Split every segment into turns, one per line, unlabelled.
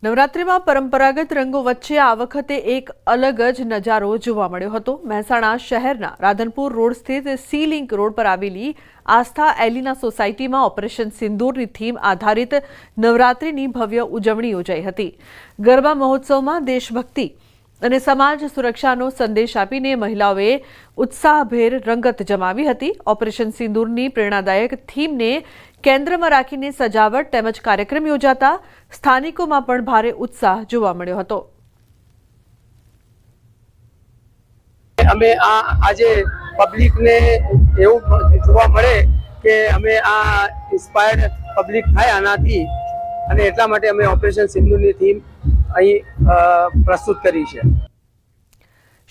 નવરાત્રિમાં પરંપરાગત રંગો વચ્ચે આ વખતે એક અલગ જ નજારો જોવા મળ્યો હતો। મહેસાણા શહેરના રાધનપુર રોડ સ્થિત સી લિંક રોડ પર આવેલી આસ્થા એલિના સોસાયટીમાં ઓપરેશન સિંદૂરની થીમ આધારિત નવરાત્રિની ભવ્ય ઉજવણી યોજાઈ હતી। ગરબા મહોત્સવમાં દેશભક્તિ અને સમાજ સુરક્ષાનો સંદેશ આપીને મહિલાઓએ ઉત્સાહભેર રંગત જમાવી હતી। ઓપરેશન સિંદૂરની પ્રેરણાદાયક થીમને કેન્દ્રમાં રાખીને સજાવટ તેમજ કાર્યક્રમ યોજાતા સ્થાનિકોમાં પણ ભારે ઉત્સાહ જોવા મળ્યો હતો।
અમે આજે પબ્લિકને એવું જોવા મળે કે અમે આ ઇન્સ્પાયર્ડ પબ્લિક થાય આનાથી, અને એટલા માટે અમે ઓપરેશન સિંદૂરની થીમ અહીં પ્રસ્તુત કરી છે।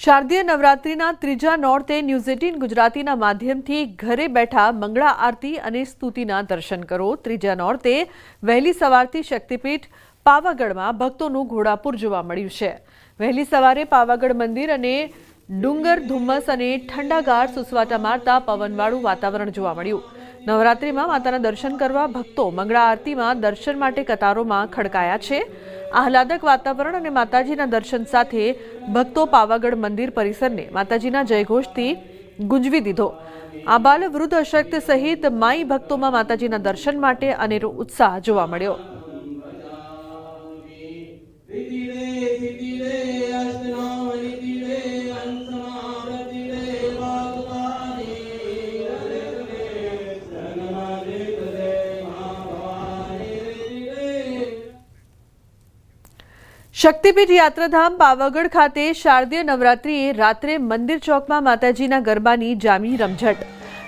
શારદીય નવરાત્રિના ત્રીજા નોરતે ન્યૂઝ 18 ગુજરાતીના માધ્યમથી ઘરે બેઠા મંગળા આરતી અને સ્તુતિના દર્શન કરો। ત્રીજા નોરતે વહેલી સવારથી શક્તિપીઠ પાવાગઢમાં ભક્તોનું ઘોડાપુર જોવા મળ્યું છે। વહેલી સવારે પાવાગઢ મંદિર અને ડુંગર ધુમ્મસ અને ઠંડાગાર સુસવાટા મારતા પવનવાળું વાતાવરણ જોવા મળ્યું। નવરાત્રિમાં માતાના દર્શન કરવા ભક્તો મંગળા આરતીમાં દર્શન માટે કતારોમાં ખડકાયા છે। આહલાદક વાતાવરણ અને માતાજીના દર્શન સાથે ભક્તો પાવાગઢ મંદિર પરિસરને માતાજીના જયઘોષથી ગુંજવી દીધો। આબાલ વૃદ્ધ અશક્ત સહિત માઈ ભક્તોમાં માતાજીના દર્શન માટે અનેરો ઉત્સાહ જોવા મળ્યો। શક્તિપીઠ યાત્રાધામ પાવાગઢ ખાતે શારદીય નવરાત્રિએ રાત્રે મંદિર ચોકમાં માતાજીના ગરબાની જામી રમઝટ।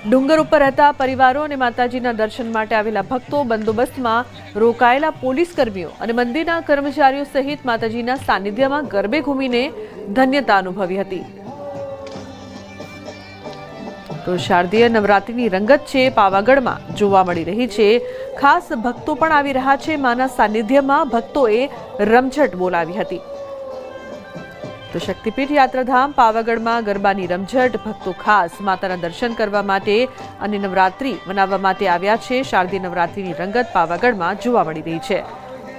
ડુંગર ઉપર રહેતા પરિવારો અને માતાજીના દર્શન માટે આવેલા ભક્તો, બંદોબસ્તમાં રોકાયેલા પોલીસ કર્મીઓ અને મંદિરના કર્મચારીઓ સહિત માતાજીના સાનિધ્યમાં ગરબે ઘૂમીને ધન્યતા અનુભવી હતી। તો શારદીય નવરાત્રિની રંગત છે પાવાગઢમાં જોવા મળી રહી છે। ખાસ ભક્તો પણ આવી રહ્યા છે। માના સાનિધ્યમાં ભક્તોએ રમઝટ બોલાવી હતી। તો શક્તિપીઠ યાત્રાધામ પાવાગઢમાં ગરબાની રમઝટ, ભક્તો ખાસ માતાના દર્શન કરવા માટે અને નવરાત્રિ મનાવવા માટે આવ્યા છે। શારદીય નવરાત્રિની રંગત પાવાગઢમાં જોવા મળી રહી છે।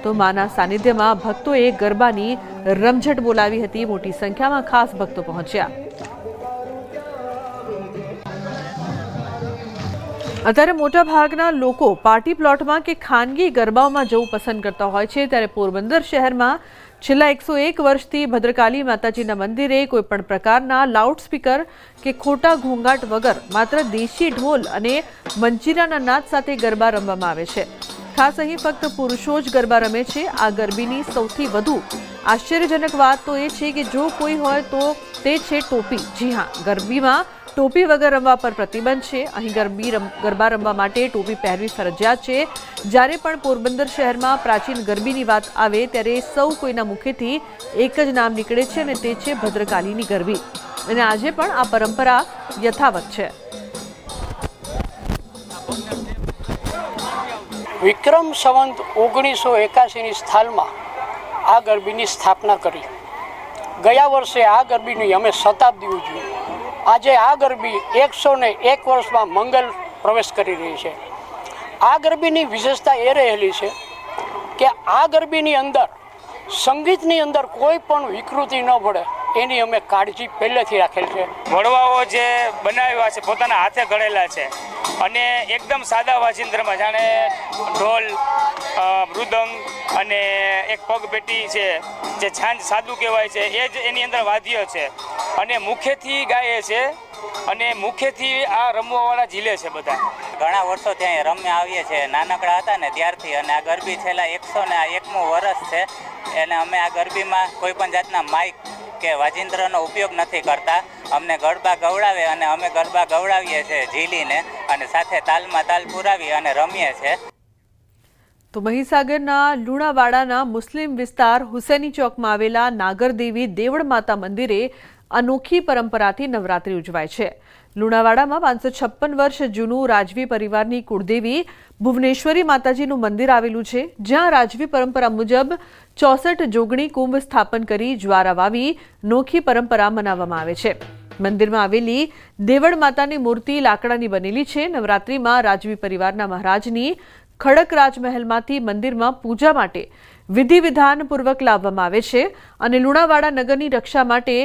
તો માના સાનિધ્યમાં ભક્તોએ ગરબાની રમઝટ બોલાવી હતી। મોટી સંખ્યામાં ખાસ ભક્તો પહોંચ્યા। અત્યારે મોટા ભાગના લોકો પાર્ટી પ્લોટમાં કે ખાનગી ગરબાઓમાં જવું પસંદ કરતા હોય છે, ત્યારે પોરબંદર શહેરમાં છેલ્લા 101 વર્ષથી ભદ્રકાલી માતાજીના મંદિરે કોઈપણ પ્રકારના લાઉડસ્પીકર કે ખોટા ઘોંઘાટ વગર માત્ર દેશી ઢોલ અને મંજીરાના નાદ સાથે ગરબા રમવામાં આવે છે। ખાસ અહીં ફક્ત પુરુષો જ ગરબા રમે છે। આ ગરબીની સૌથી વધુ આશ્ચર્યજનક વાત તો એ છે કે જો કોઈ હોય તો તે છે ટોપી। જી હા, ગરબીમાં ટોપી વગર રમવા પર પ્રતિબંધ છે। અહીં ગરબા રમવા માટે ટોપી પહેરવી ફરજિયાત છે। જ્યારે પણ પોરબંદર શહેરમાં પ્રાચીન ગરબીની વાત આવે ત્યારે સૌ કોઈના મુખેથી એક જ નામ નીકળે છે અને તે છે ભદ્રકાલીની ગરબી, અને આજે પણ આ પરંપરા યથાવત છે।
વિક્રમ સંવંત 1981ની સ્થાલમાં આ ગરબીની સ્થાપના કરી। ગયા વર્ષે આ ગરબીની અમે શતાબ્દી ઉજવી। આજે આ ગરબી 101 વર્ષમાં મંગલ પ્રવેશ કરી રહી છે। આ ગરબીની વિશેષતા એ રહેલી છે કે આ ગરબીની અંદર સંગીતની અંદર કોઈ પણ વિકૃતિ ન પડે એની અમે કાળજી પહેલેથી રાખેલ છે।
વડવાઓ જે બનાવ્યા છે પોતાના હાથે ઘડેલા છે અને એકદમ સાદા વાજિંત્રમાં, જાણે ઢોલ, મૃદંગ અને એક પગપેટી છે જે છાંજ સાદું કહેવાય છે, એ જ એની અંદર વાદ્ય છે અને મુખેથી ગાય છે અને મુખેથી આ રમવાવાળા ઝીલે છે બધા।
ઘણા વર્ષો ત્યાં રમ્યા આવીએ છીએ, નાનકડા હતા ને ત્યારથી, અને આ ગરબી છેલ્લા 101મું વર્ષ છે। અને અમે આ ગરબીમાં કોઈ પણ જાતના માઇક કે વાજિંત્રનો ઉપયોગ નથી કરતા। અમને ગરબા ગવડાવે અને અમે ગરબા ગવડાવીએ છીએ ઝીલીને, અને સાથે તાલમાં તાલ પુરાવી અને રમીએ છીએ।
તો મહીસાગરના લુણાવાડાના મુસ્લિમ વિસ્તાર હુસેની ચોકમાં આવેલા નાગરદેવી દેવળ માતા મંદિરે અનોખી પરંપરાથી નવરાત્રિ ઉજવાય છે। લુણાવાડામાં 556 વર્ષ જૂનું રાજવી પરિવારની કુળદેવી ભુવનેશ્વરી માતાજીનું મંદિર આવેલું છે, જ્યાં રાજવી પરંપરા મુજબ 64 જોગણી કુંભ સ્થાપન કરી જ્વારા વાવી નોખી પરંપરા મનાવવામાં આવે છે। મંદિરમાં આવેલી દેવળ માતાની મૂર્તિ લાકડાની બનેલી છે। નવરાત્રિમાં રાજવી પરિવારના મહારાજની ખડક રાજમહેલમાંથી મંદિરમાં પૂજા માટે વિધિ વિધાનપૂર્વક લાવવામાં આવે છે અને લુણાવાડા નગરની રક્ષા માટે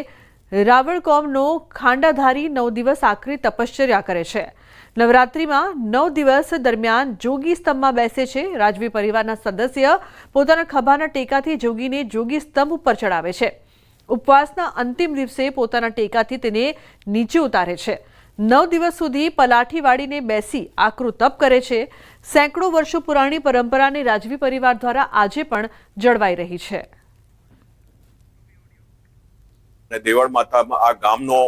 રાવળ કોમનો ખાંડાધારી 9 દિવસ આખરી તપશ્ચર્યા કરે છે. નવરાત્રિમાં 9 દિવસ દરમિયાન જોગી સ્તંભમાં બેસે છે. રાજવી પરિવારના સદસ્ય પોતાના ખભાના ટેકાથી જોગીને જોગી સ્તંભ ઉપર ચડાવે છે. ઉપવાસના અંતિમ દિવસે પોતાના ટેકાથી તેને નીચે ઉતારે છે. 9 દિવસ સુધી પલાઠી વાળીને બેસી આકરું તપ કરે છે. સેંકડો વર્ષો પુરાણી પરંપરાને રાજવી પરિવાર દ્વારા આજે પણ જળવાઈ રહી છે.
દેવળ માતા આ ગામનો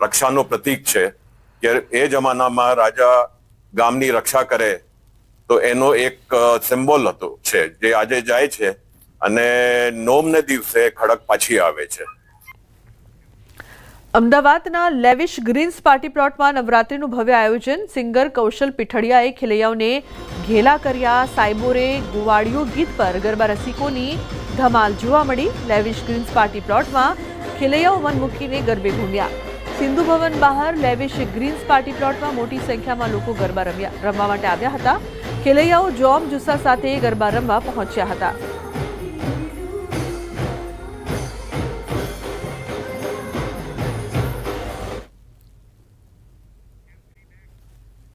રક્ષાનો પ્રતીક છે કે એ જમાનામાં રાજા ગામની રક્ષા કરે તો એનો એક સિમ્બોલ હતો છે જે આજે જાય છે અને નોમને દિવસે ખડક પાછી આવે છે.
અમદાવાદના લેવિશ ગ્રીન્સ પાર્ટી પ્લોટમાં નવરાત્રીનું ભવ્ય આયોજન. સિંગર કૌશલ પીઠડિયાએ ખેલૈયાઓને ઘેલા કર્યા. સાયબોરે ગુવાડિયો ગીત પર ગરબા રસિકોની ધમાલ જોવા મળી. લેવિશ ગ્રીન્સ પાર્ટી પ્લોટમાં ખેલૈયાઓ મન મૂકીને ગરબે ઘૂમ્યા. સિંધુ ભવન બહાર લેવિશ ગ્રીન્સ પાર્ટી પ્લોટમાં મોટી સંખ્યામાં લોકો ગરબા રમવા માટે આવ્યા હતા. ખેલૈયાઓ જોમ જુસ્સા સાથે ગરબા રમવા પહોંચ્યા હતા.